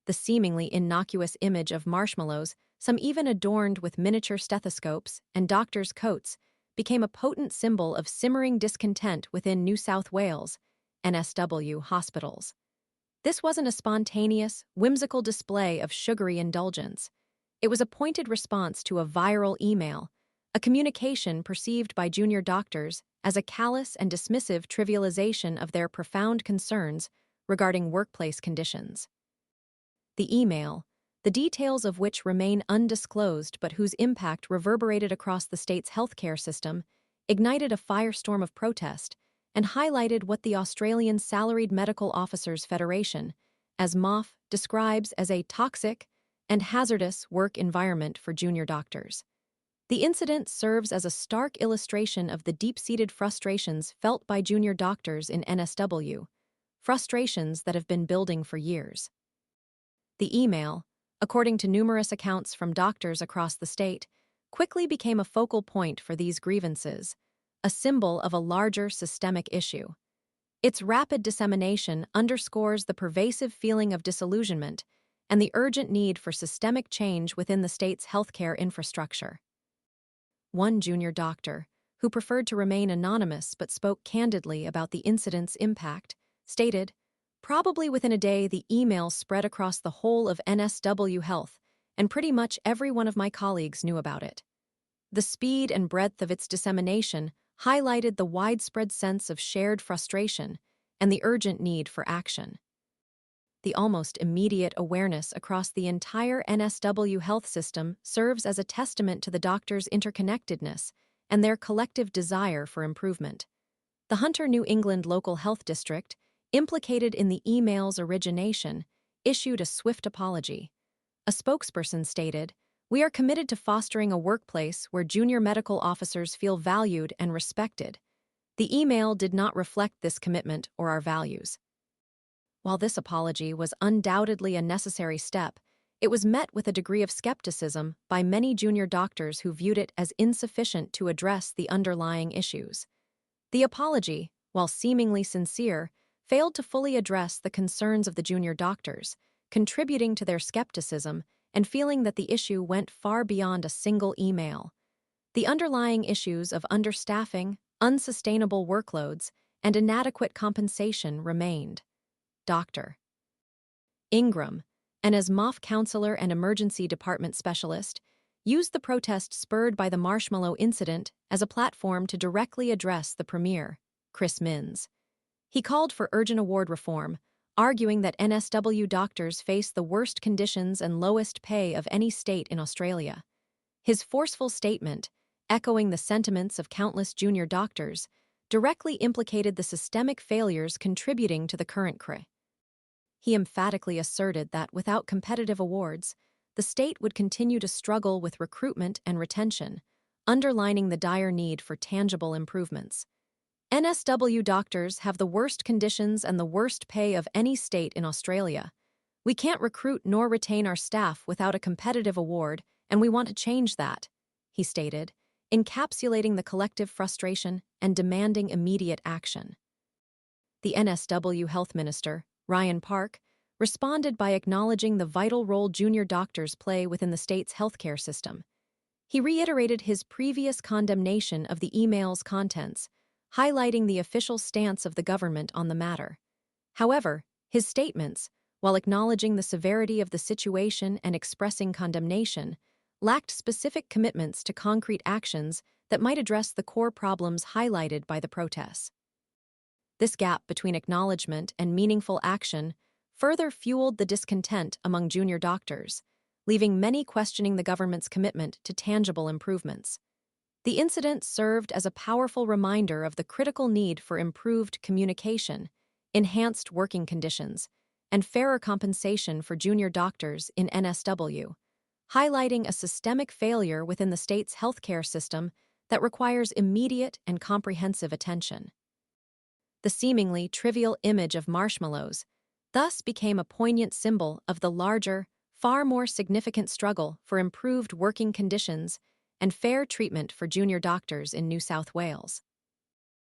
The seemingly innocuous image of marshmallows, some even adorned with miniature stethoscopes and doctors' coats, became a potent symbol of simmering discontent within New South Wales, NSW hospitals. This wasn't a spontaneous, whimsical display of sugary indulgence. It was a pointed response to a viral email, a communication perceived by junior doctors as a callous and dismissive trivialization of their profound concerns regarding workplace conditions. The email, the details of which remain undisclosed but whose impact reverberated across the state's healthcare system, ignited a firestorm of protest and highlighted what the Australian Salaried Medical Officers Federation, ASMof, describes as a toxic and hazardous work environment for junior doctors. The incident serves as a stark illustration of the deep-seated frustrations felt by junior doctors in NSW, frustrations that have been building for years. The email, according to numerous accounts from doctors across the state, quickly became a focal point for these grievances, a symbol of a larger systemic issue. Its rapid dissemination underscores the pervasive feeling of disillusionment and the urgent need for systemic change within the state's healthcare infrastructure. One junior doctor, who preferred to remain anonymous but spoke candidly about the incident's impact, stated, "Probably within a day the email spread across the whole of NSW Health, and pretty much every one of my colleagues knew about it. The speed and breadth of its dissemination highlighted the widespread sense of shared frustration and the urgent need for action." The almost immediate awareness across the entire NSW health system serves as a testament to the doctors' interconnectedness and their collective desire for improvement. The Hunter New England Local Health District, implicated in the email's origination, issued a swift apology. A spokesperson stated, "We are committed to fostering a workplace where junior medical officers feel valued and respected. The email did not reflect this commitment or our values." While this apology was undoubtedly a necessary step, it was met with a degree of skepticism by many junior doctors who viewed it as insufficient to address the underlying issues. The apology, while seemingly sincere, failed to fully address the concerns of the junior doctors, contributing to their skepticism and feeling that the issue went far beyond a single email. The underlying issues of understaffing, unsustainable workloads, and inadequate compensation remained. Dr. Ingram, an ASMof counselor and emergency department specialist, used the protest spurred by the Marshmallow incident as a platform to directly address the Premier, Chris Minns. He called for urgent award reform, arguing that NSW doctors face the worst conditions and lowest pay of any state in Australia. His forceful statement, echoing the sentiments of countless junior doctors, directly implicated the systemic failures contributing to the current crise. He emphatically asserted that without competitive awards, the state would continue to struggle with recruitment and retention, underlining the dire need for tangible improvements. NSW doctors have the worst conditions and the worst pay of any state in Australia. We can't recruit nor retain our staff without a competitive award, and we want to change that, he stated, encapsulating the collective frustration and demanding immediate action. The NSW Health Minister, Ryan Park, responded by acknowledging the vital role junior doctors play within the state's healthcare system. He reiterated his previous condemnation of the email's contents, highlighting the official stance of the government on the matter. However, his statements, while acknowledging the severity of the situation and expressing condemnation, lacked specific commitments to concrete actions that might address the core problems highlighted by the protests. This gap between acknowledgement and meaningful action further fueled the discontent among junior doctors, leaving many questioning the government's commitment to tangible improvements. The incident served as a powerful reminder of the critical need for improved communication, enhanced working conditions, and fairer compensation for junior doctors in NSW, highlighting a systemic failure within the state's healthcare system that requires immediate and comprehensive attention. The seemingly trivial image of marshmallows thus became a poignant symbol of the larger, far more significant struggle for improved working conditions and fair treatment for junior doctors in New South Wales.